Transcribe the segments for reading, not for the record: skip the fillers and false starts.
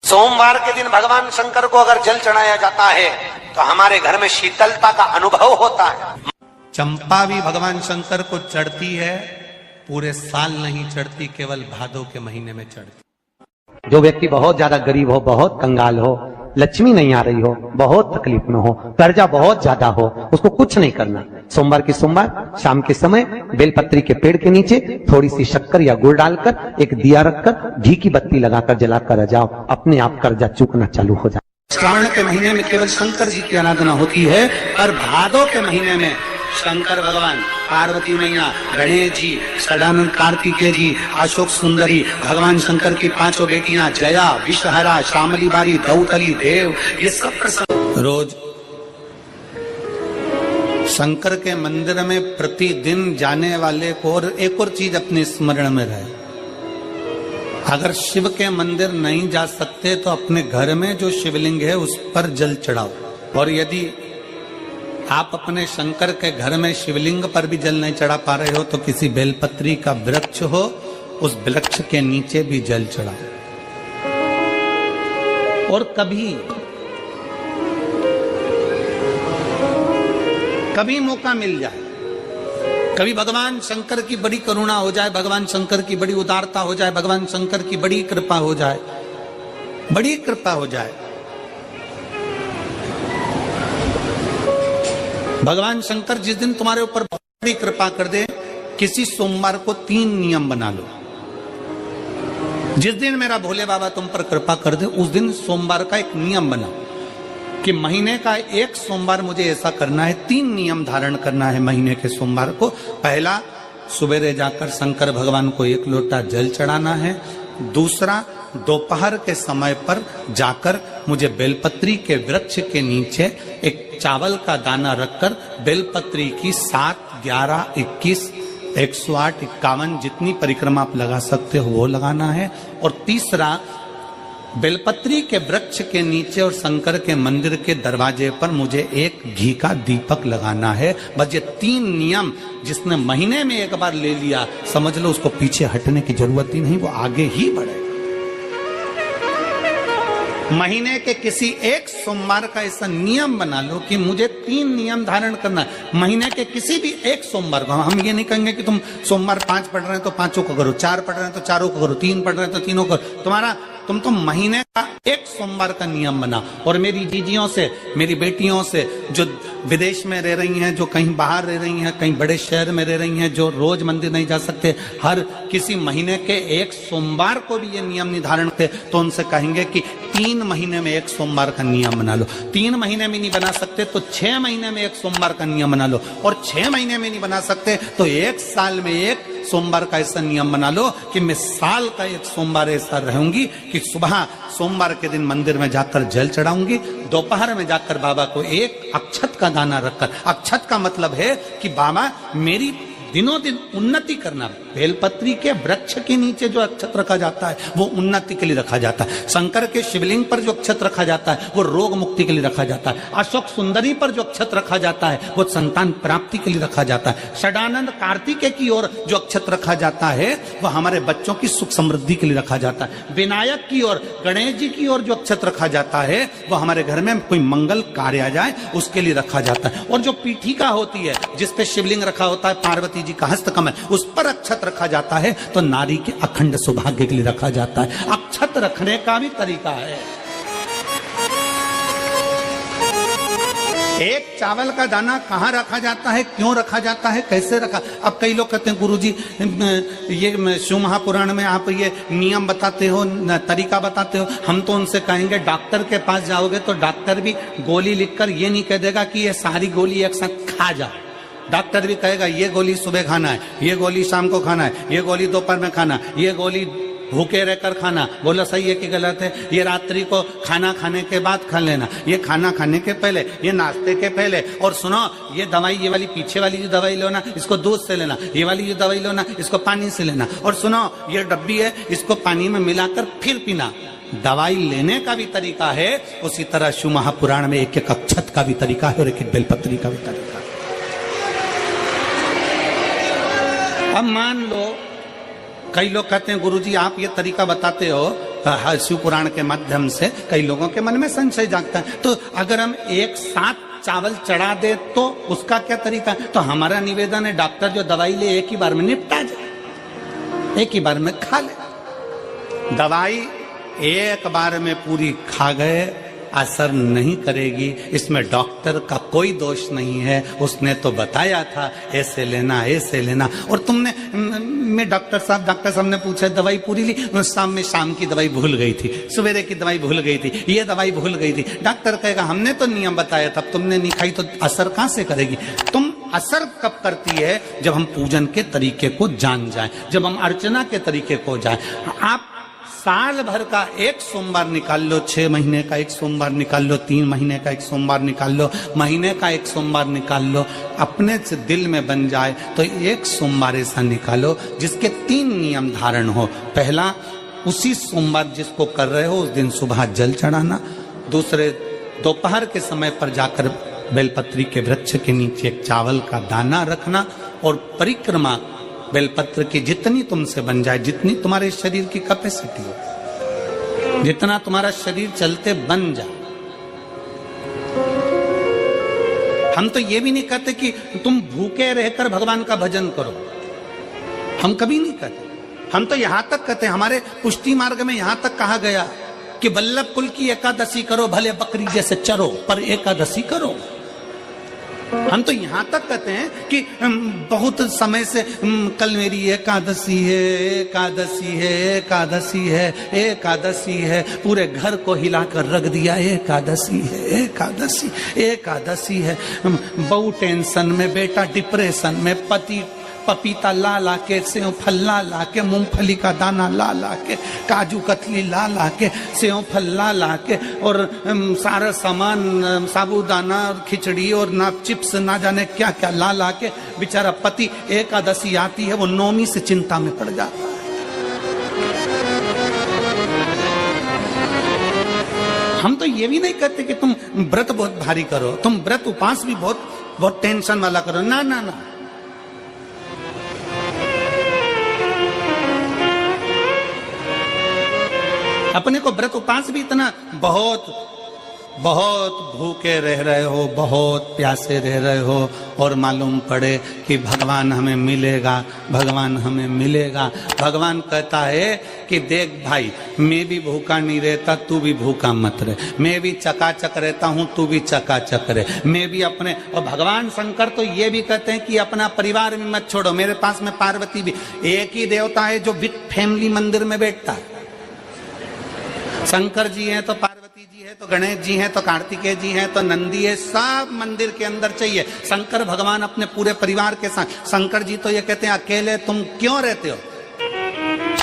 सोमवार के दिन भगवान शंकर को अगर जल चढ़ाया जाता है तो हमारे घर में शीतलता का अनुभव होता है। चंपा भी भगवान शंकर को चढ़ती है, पूरे साल नहीं चढ़ती, केवल भादों के महीने में चढ़ती। जो व्यक्ति बहुत ज्यादा गरीब हो, बहुत कंगाल हो, लक्ष्मी नहीं आ रही हो, बहुत तकलीफ में हो, कर्जा बहुत ज्यादा हो, उसको कुछ नहीं करना। सोमवार की सोमवार शाम के समय बेलपत्री के पेड़ के नीचे थोड़ी सी शक्कर या गुड़ डालकर एक दिया रखकर घी की बत्ती लगाकर जलाकर जाओ, अपने आप कर्जा चूकना चालू हो जाए। श्रावण के महीने में केवल शंकर जी की आराधना होती है, और भादों के महीने में शंकर भगवान, पार्वती मैया, गणेश जी, सदानंद कार्तिकेय जी, अशोक सुंदरी, भगवान शंकर की पांचों बेटियां जया, विषहरा, श्यामली बारी, दौतली, देव, ये सब प्रसंग रोज शंकर के मंदिर में प्रतिदिन जाने वाले को। और एक और चीज अपने स्मरण में रहे, अगर शिव के मंदिर नहीं जा सकते तो अपने घर में जो शिवलिंग है उस पर जल चढ़ाओ। और यदि आप अपने शंकर के घर में शिवलिंग पर भी जल नहीं चढ़ा पा रहे हो तो किसी बेलपत्री का वृक्ष हो, उस वृक्ष के नीचे भी जल चढ़ाओ। और कभी मौका मिल जाए, कभी भगवान शंकर की बड़ी करुणा हो जाए, भगवान शंकर की बड़ी उदारता हो जाए, भगवान शंकर की बड़ी कृपा हो जाए, बड़ी कृपा हो जाए, भगवान शंकर जिस दिन तुम्हारे ऊपर बड़ी कृपा कर दे, किसी सोमवार को 3 नियम बना लो। जिस दिन मेरा भोले बाबा तुम पर कृपा कर दे, उस दिन सोमवार का एक नियम बना कि महीने का एक सोमवार मुझे ऐसा करना है, 3 नियम धारण करना है महीने के सोमवार को। पहला, सुबेरे जाकर शंकर भगवान को 1 लोटा जल चढ़ाना है। दूसरा, दोपहर के समय पर जाकर मुझे बेलपत्री के वृक्ष के नीचे एक चावल का दाना रखकर बेलपत्री की 7, 11, 21, 108, 51 जितनी परिक्रमा आप लगा सकते हो वो लगाना है। और तीसरा, बेलपत्री के वृक्ष के नीचे और शंकर के मंदिर के दरवाजे पर मुझे एक घी का दीपक लगाना है। बस ये 3 नियम जिसने महीने में एक बार ले लिया, समझ लो उसको पीछे हटने की जरूरत ही नहीं, वो आगे ही बढ़े। महीने के किसी एक सोमवार का ऐसा नियम बना लो कि मुझे 3 नियम धारण करना है। महीने के किसी भी एक सोमवार को हम ये नहीं कहेंगे कि तुम सोमवार 5 पढ़ रहे हैं तो 5 को करो, 4 पढ़ रहे हैं तो 4 को करो, 3 पढ़ रहे हैं तो 3 को करो। तुम तो महीने का एक सोमवार का नियम बना। और मेरी जीजियों से, मेरी बेटियों से जो विदेश में रह रही हैं, जो कहीं बाहर रह रही हैं, कहीं बड़े शहर में रह रही हैं, जो रोज मंदिर नहीं जा सकते, हर किसी महीने के एक सोमवार को भी ये नियम निर्धारण थे, तो उनसे कहेंगे कि 3 महीने में एक सोमवार का नियम बना लो। 3 महीने में नहीं बना सकते तो 6 महीने में एक सोमवार का नियम बना लो। और 6 महीने में नहीं बना सकते तो 1 साल में एक सोमवार का ऐसा नियम बना लो कि मैं साल का एक सोमवार ऐसा रहूंगी कि सुबह सोमवार के दिन मंदिर में जाकर जल चढ़ाऊंगी, दोपहर में जाकर बाबा को एक अक्षत का दाना रखकर, अक्षत का मतलब है कि बाबा मेरी दिनों दिन उन्नति करना। बेलपत्री के वृक्ष के नीचे जो अक्षत रखा जाता है वो उन्नति के लिए रखा जाता है। शंकर के शिवलिंग पर जो अक्षत रखा जाता है वो रोग मुक्ति के लिए रखा जाता है। अशोक सुंदरी पर जो अक्षत रखा जाता है वो संतान प्राप्ति के लिए रखा जाता है। सदानंद कार्तिकेय की ओर जो अक्षत रखा जाता है वो हमारे बच्चों की सुख समृद्धि के लिए रखा जाता है। विनायक की ओर, गणेश जी की ओर जो अक्षत रखा जाता है वो हमारे घर में कोई मंगल कार्य आ जाए उसके लिए रखा जाता है। और जो पीठिका होती है जिसपे शिवलिंग रखा होता है, पार्वती जी का हस्तकमल, उस पर अक्षत रखा जाता है तो नारी के अखंड सौभाग्य के लिए रखा जाता है। अक्षत रखने का भी तरीका है। एक चावल का दाना कहाँ रखा जाता है, क्यों रखा जाता है, कैसे रखा। अब कई लोग कहते हैं गुरुजी ये शिव महापुराण में आप ये नियम बताते हो, तरीका बताते हो। हम तो उनसे कहेंगे डॉक्टर के पास जाओगे तो डॉक्टर भी गोली लिखकर ये नहीं कह देगा कि ये सारी गोली एक साथ खा जा। डॉक्टर भी कहेगा ये गोली सुबह खाना है, ये गोली शाम को खाना है, ये गोली दोपहर में खाना, ये गोली भूखे रहकर खाना। बोला सही है कि गलत है? ये रात्रि को खाना खाने के बाद खा लेना, ये खाना खाने के पहले, ये नाश्ते के पहले। और सुनो, ये दवाई, ये वाली पीछे वाली जो दवाई लो ना, इसको दूध से लेना, ये वाली जो दवाई लो ना, इसको पानी से लेना। और सुनो, ये डब्बी है, इसको पानी में मिलाकर फिर पीना। दवाई लेने का भी तरीका है, उसी तरह शिव महापुराण में एक एक अक्षत का भी तरीका है और एक एक बेलपत्री का भी तरीका है। अब मान लो कई लोग कहते हैं गुरुजी आप ये तरीका बताते हो शिव पुराण के माध्यम से कई लोगों के मन में संशय जागता है। तो अगर हम एक साथ चावल चढ़ा दे तो उसका क्या तरीका है? तो हमारा निवेदन है डॉक्टर जो दवाई ले एक ही बार में निपटा जाए, एक ही बार में खा ले। दवाई एक बार में पूरी खा गए असर नहीं करेगी, इसमें डॉक्टर का कोई दोष नहीं है। उसने तो बताया था ऐसे लेना ऐसे लेना, और तुमने मैं डॉक्टर साहब ने पूछा दवाई पूरी ली, शाम की दवाई भूल गई थी, सवेरे की दवाई भूल गई थी, ये दवाई भूल गई थी। डॉक्टर कहेगा हमने तो नियम बताया तब तुमने नहीं खाई, तो असर कहां से करेगी? तुम असर कब करती है? जब हम पूजन के तरीके को जान जाए, जब हम अर्चना के तरीके को जाए। आप साल भर का एक सोमवार निकाल लो, 6 महीने का एक सोमवार निकाल लो, 3 महीने का एक सोमवार निकाल लो, महीने का एक सोमवार निकाल लो, अपने से दिल में बन जाए तो एक सोमवार ऐसा निकालो जिसके 3 नियम धारण हो। पहला, उसी सोमवार जिसको कर रहे हो उस दिन सुबह जल चढ़ाना। दूसरे, दोपहर के समय पर जाकर बेलपत्री के वृक्ष के नीचे एक चावल का दाना रखना, और परिक्रमा बेलपत्र की जितनी तुमसे बन जाए, जितनी तुम्हारे शरीर की कैपेसिटी हो, जितना तुम्हारा शरीर चलते बन जाए। हम तो ये भी नहीं कहते कि तुम भूखे रहकर भगवान का भजन करो, हम कभी नहीं कहते। हम तो यहां तक कहते हैं, हमारे पुष्टि मार्ग में यहां तक कहा गया कि वल्लभ कुल की एकादशी करो, भले बकरी जैसे चरो पर एकादशी करो। हम तो यहां तक कहते हैं कि बहुत समय से कल मेरी एकादशी है, एकादशी है, एकादशी है, एकादशी है, पूरे घर को हिलाकर रख दिया, एकादशी है, एकादशी, एकादशी है। बहू टेंशन में, बेटा डिप्रेशन में, पति पपीता ला ला के, सेव फल ला ला के, मूंगफली का दाना ला ला के, काजू कतली ला ला के, सेव फल ला ला के, और सारा सामान साबूदाना और खिचड़ी और ना चिप्स ना जाने क्या क्या ला ला के, बेचारा पति एकादशी आती है वो नौमी से चिंता में पड़ जाता है। हम तो ये भी नहीं कहते कि तुम व्रत बहुत भारी करो, तुम व्रत उपास भी बहुत टेंशन वाला करो, ना ना ना। अपने को व्रत उपास भी इतना बहुत भूखे रह रहे हो, बहुत प्यासे रह रहे हो, और मालूम पड़े कि भगवान हमें मिलेगा, भगवान हमें मिलेगा। भगवान कहता है कि देख भाई, मैं भी भूखा नहीं रहता, तू भी भूखा मत रहे, मैं भी चकाचक रहता हूं, तू भी चकाचक रहे, मैं भी अपने। और भगवान शंकर तो ये भी कहते हैं कि अपना परिवार भी मत छोड़ो। मेरे पास में पार्वती भी, एक ही देवता है जो विद फैमिली मंदिर में बैठता है। शंकर जी हैं तो पार्वती जी है, तो गणेश जी हैं, तो कार्तिकेय जी हैं, तो नंदी है, सब मंदिर के अंदर चाहिए। शंकर भगवान अपने पूरे परिवार के साथ। शंकर जी तो ये कहते हैं अकेले तुम क्यों रहते हो?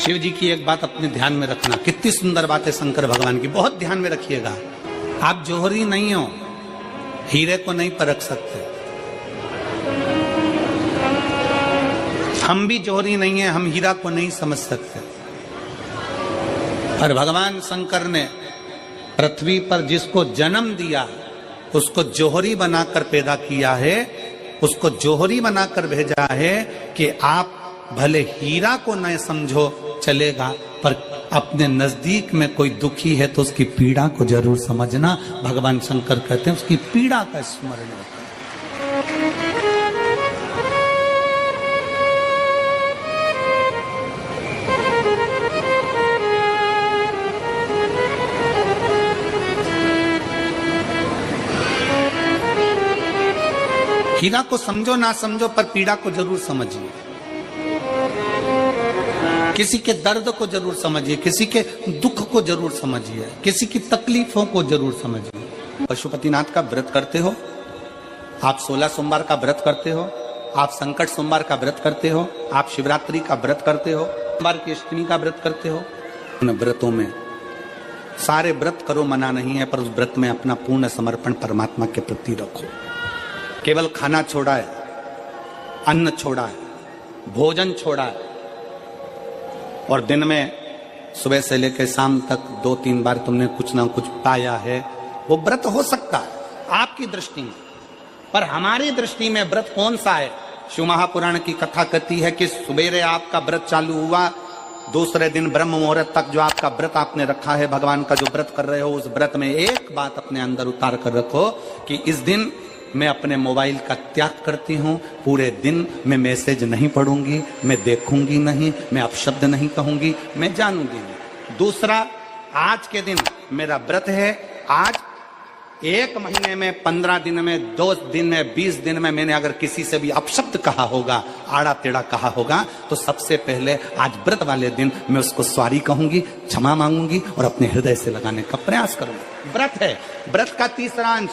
शिव जी की एक बात अपने ध्यान में रखना, कितनी सुंदर बात है शंकर भगवान की, बहुत ध्यान में रखिएगा। आप जौहरी नहीं हो, हीरे को नहीं परख सकते। हम भी जौहरी नहीं है, हम हीरा को नहीं समझ सकते। और भगवान शंकर ने पृथ्वी पर जिसको जन्म दिया उसको जौहरी बनाकर पैदा किया है, उसको जौहरी बनाकर भेजा है कि आप भले हीरा को न समझो चलेगा, पर अपने नजदीक में कोई दुखी है तो उसकी पीड़ा को जरूर समझना। भगवान शंकर कहते हैं उसकी पीड़ा का स्मरण रखना। हीरा को समझो ना समझो, पर पीड़ा को जरूर समझिए। किसी के दर्द को जरूर समझिए, किसी के दुख को जरूर समझिए, किसी की तकलीफों को जरूर समझिए। पशुपतिनाथ का व्रत करते हो आप, 16 सोमवार का व्रत करते हो आप, संकट सोमवार का व्रत करते हो आप, शिवरात्रि का व्रत करते हो, सोमवार की अष्टमी का व्रत करते हो। उन व्रतों में सारे व्रत करो, मना नहीं है, पर उस व्रत में अपना पूर्ण समर्पण परमात्मा के प्रति रखो। केवल खाना छोड़ा है, अन्न छोड़ा है, भोजन छोड़ा है, और दिन में सुबह से लेकर शाम तक 2-3 बार तुमने कुछ ना कुछ पाया है, वो व्रत हो सकता है आपकी दृष्टि में, पर हमारी दृष्टि में व्रत कौन सा है? शिव महापुराण की कथा कहती है कि सुबेरे आपका व्रत चालू हुआ, दूसरे दिन ब्रह्म मुहूर्त तक जो आपका व्रत आपने रखा है, भगवान का जो व्रत कर रहे हो, उस व्रत में एक बात अपने अंदर उतार कर रखो कि इस दिन मैं अपने मोबाइल का त्याग करती हूँ, पूरे दिन मैं मैसेज नहीं पढ़ूंगी, मैं देखूंगी नहीं, मैं अपशब्द नहीं कहूंगी, मैं जानूंगी नहीं। दूसरा, आज के दिन मेरा व्रत है, आज 1 महीने में, 15 दिन में, 2 दिन में, 20 दिन में मैंने अगर किसी से भी अपशब्द कहा होगा, आड़ा टेढ़ा कहा होगा, तो सबसे पहले आज व्रत वाले दिन मैं उसको सॉरी कहूंगी, क्षमा मांगूंगी और अपने हृदय से लगाने का प्रयास करूंगी। व्रत है। व्रत का तीसरा अंश,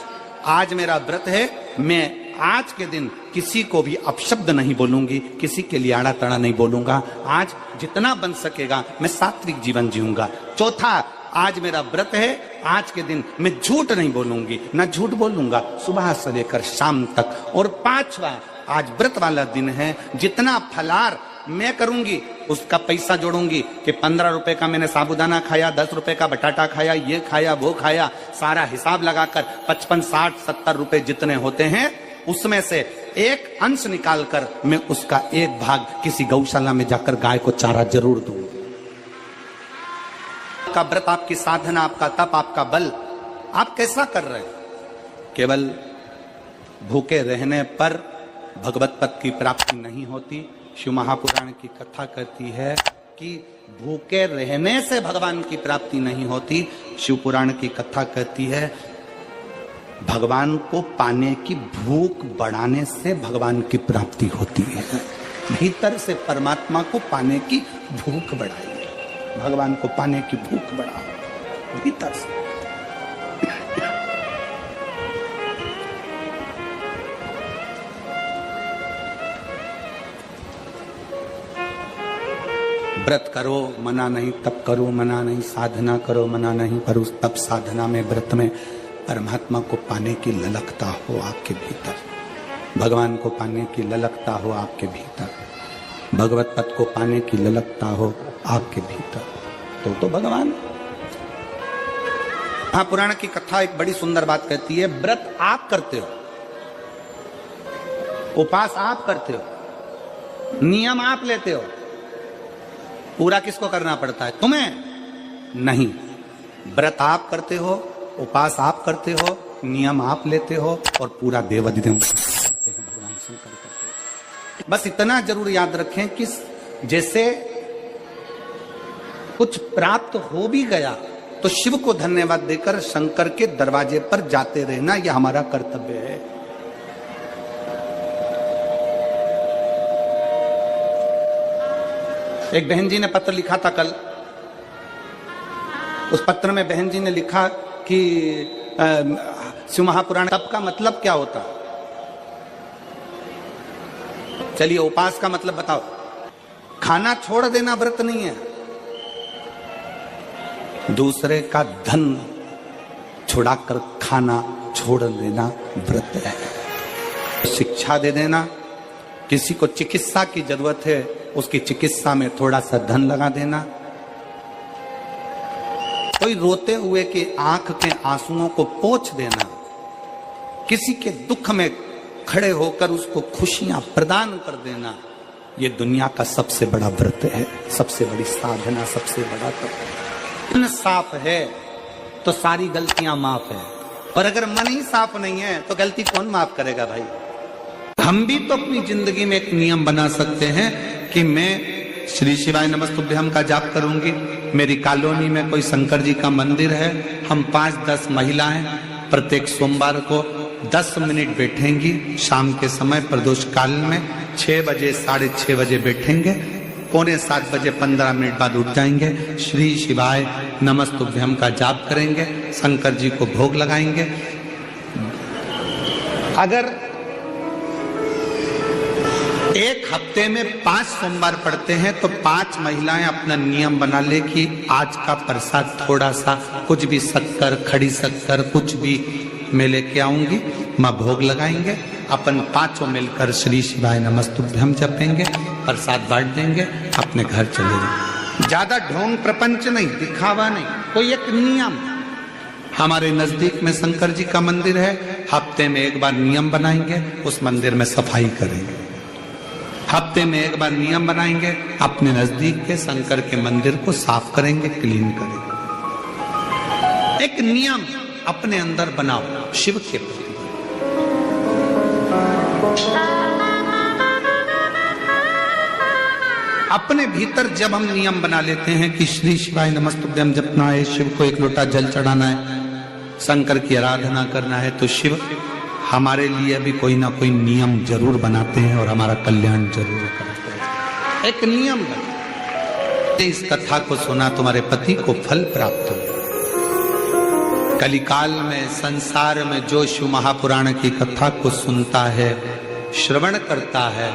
आज मेरा व्रत है, मैं आज के दिन किसी को भी अपशब्द नहीं बोलूंगी, किसी के लिए आड़ा तड़ा नहीं बोलूंगा। आज जितना बन सकेगा मैं सात्विक जीवन जीऊंगा। चौथा, आज मेरा व्रत है, आज के दिन मैं झूठ नहीं बोलूंगी, ना झूठ बोलूंगा सुबह से लेकर शाम तक। और पांचवा, आज व्रत वाला दिन है, जितना फलार मैं करूंगी उसका पैसा जोड़ूंगी कि 15 रुपए का मैंने साबुदाना खाया, 10 रुपए का बटाटा खाया, ये खाया वो खाया, सारा हिसाब लगाकर 55, 60, 70 रुपए जितने होते हैं उसमें से एक अंश निकालकर मैं उसका एक भाग किसी गौशाला में जाकर गाय को चारा जरूर दूंगी। आपका व्रत, आपकी साधना, आपका तप, आपका बल, आप कैसा कर रहे हैं? केवल भूखे रहने पर भगवत पद की प्राप्ति नहीं होती। शिव महापुराण की कथा कहती है कि भूखे रहने से भगवान की प्राप्ति नहीं होती। शिव पुराण की कथा कहती है भगवान को पाने की भूख बढ़ाने से भगवान की प्राप्ति होती है। भीतर से परमात्मा को पाने की भूख बढ़ाइए, भगवान को पाने की भूख बढ़ाओ भीतर से। व्रत करो मना नहीं, तप करो मना नहीं, साधना करो मना नहीं, पर उस तप साधना में, व्रत में परमात्मा को पाने की ललकता हो आपके भीतर, भगवान को पाने की ललकता हो आपके भीतर, भगवत पद को पाने की ललकता हो आपके भीतर, तो भगवान। हाँ, पुराण की कथा एक बड़ी सुंदर बात कहती है, व्रत आप करते हो, उपास आप करते हो, नियम आप लेते हो, पूरा किसको करना पड़ता है? तुम्हें नहीं। व्रत आप करते हो, उपास आप करते हो, नियम आप लेते हो और पूरा देवाधिदेव भगवान शंकर करते हो। बस इतना जरूर याद रखें कि जैसे कुछ प्राप्त हो भी गया तो शिव को धन्यवाद देकर शंकर के दरवाजे पर जाते रहना, यह हमारा कर्तव्य है। एक बहन जी ने पत्र लिखा था कल। उस पत्र में बहन जी ने लिखा कि शिव महापुराण तप का मतलब क्या होता? चलिए, उपास का मतलब बताओ। खाना छोड़ देना व्रत नहीं है, दूसरे का धन छुड़ाकर खाना छोड़ देना व्रत है। शिक्षा दे देना, किसी को चिकित्सा की जरूरत है उसकी चिकित्सा में थोड़ा सा धन लगा देना, कोई रोते हुए के आंख के आंसुओं को पोंछ देना, किसी के दुख में खड़े होकर उसको खुशियां प्रदान कर देना, ये दुनिया का सबसे बड़ा व्रत है, सबसे बड़ी साधना, सबसे बड़ा तप। मन साफ है तो सारी गलतियां माफ है, और अगर मन ही साफ नहीं है तो गलती कौन माफ करेगा भाई? हम भी तो अपनी जिंदगी में एक नियम बना सकते हैं कि मैं श्री शिवाय नमस्तुभ्यम का जाप करूंगी। मेरी कॉलोनी में कोई शंकर जी का मंदिर है, हम 5-10 महिलाएं प्रत्येक सोमवार को 10 मिनट बैठेंगी, शाम के समय प्रदोष काल में 6 बजे 6:30 बजे बैठेंगे, 6:45 बजे 15 मिनट बाद उठ जाएंगे, श्री शिवाय नमस्तुभ्यम का जाप करेंगे, शंकर जी को भोग लगाएंगे। अगर एक हफ्ते में 5 सोमवार पड़ते हैं तो 5 महिलाएं अपना नियम बना ले कि आज का प्रसाद थोड़ा सा, कुछ भी शक्कर, खड़ी शक्कर, कुछ भी मैं लेके आऊंगी, मां भोग लगाएंगे, अपन 5 मिलकर श्री शिवाय नमस्तुभ्यम जपेंगे, प्रसाद बांट देंगे, अपने घर चले जाएंगे। ज्यादा ढोंग प्रपंच नहीं, दिखावा नहीं, कोई एक नियम। हमारे नजदीक में शंकर जी का मंदिर है, हफ्ते में एक बार नियम बनाएंगे, उस मंदिर में सफाई करेंगे। हफ्ते में एक बार नियम बनाएंगे, अपने नजदीक के शंकर के मंदिर को साफ करेंगे, क्लीन करेंगे। एक नियम अपने अंदर बनाओ शिव के प्रति। अपने भीतर जब हम नियम बना लेते हैं कि श्री शिवाय नमस्तुभ्यम जपना है, शिव को एक लोटा जल चढ़ाना है, शंकर की आराधना करना है, तो शिव हमारे लिए भी कोई ना कोई नियम जरूर बनाते हैं और हमारा कल्याण जरूर करते हैं। एक नियम बना, इस कथा को सुना तुम्हारे पति को फल प्राप्त हो। कलिकाल में संसार में जो शिव महापुराण की कथा को सुनता है, श्रवण करता है,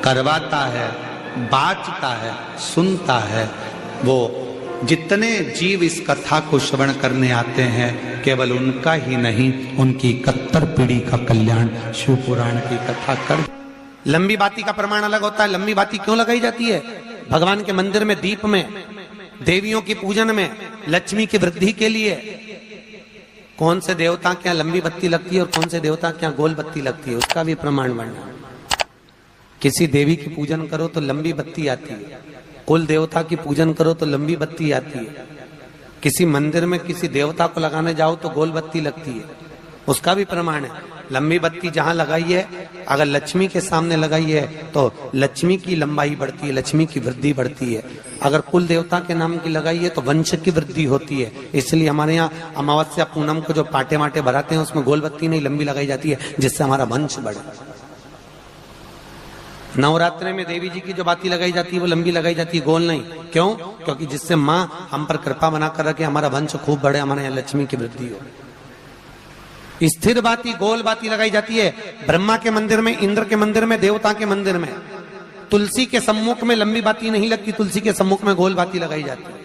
करवाता है, बाँचता है, सुनता है, वो जितने जीव इस कथा को श्रवण करने आते हैं, केवल उनका ही नहीं, उनकी 71 पीढ़ी का कल्याण शिव पुराण की कथा कर। लंबी बाती का प्रमाण अलग होता है। लंबी बाती क्यों लगाई जाती है? भगवान के मंदिर में, दीप में, देवियों की पूजन में, लक्ष्मी की वृद्धि के लिए। कौन से देवता क्या लंबी बत्ती लगती है और कौन से देवता क्या गोल बत्ती लगती है, उसका भी प्रमाण बनना। किसी देवी की पूजन करो तो लंबी बत्ती आती है, कुल देवता की पूजन करो तो लंबी बत्ती आती है। किसी मंदिर में किसी देवता को लगाने जाओ तो गोल बत्ती लगती है, उसका भी प्रमाण है। लंबी बत्ती जहां लगाई है, अगर लक्ष्मी के सामने लगाई है तो लक्ष्मी की लंबाई बढ़ती है, लक्ष्मी की वृद्धि बढ़ती है। अगर कुल देवता के नाम की लगाई है तो वंश की वृद्धि होती है। इसलिए हमारे यहाँ अमावस्या पूनम को जो पाटे माटे भराते हैं उसमें गोल बत्ती नहीं लंबी लगाई जाती है, जिससे हमारा वंश बढ़े। नवरात्रि में देवी जी की जो बाती लगाई जाती है वो लंबी लगाई जाती है, गोल नहीं। क्यों? क्योंकि जिससे माँ हम पर कृपा बना कर रखे, हमारा वंश खूब बढ़े, हमारे यहाँ लक्ष्मी की वृद्धि हो। स्थिर बाती, गोल बाती लगाई जाती है ब्रह्मा के मंदिर में, इंद्र के मंदिर में, देवता के मंदिर में। तुलसी के सम्मुख में लंबी बाती नहीं लगती, तुलसी के सम्मुख में गोल बाती लगाई जाती है।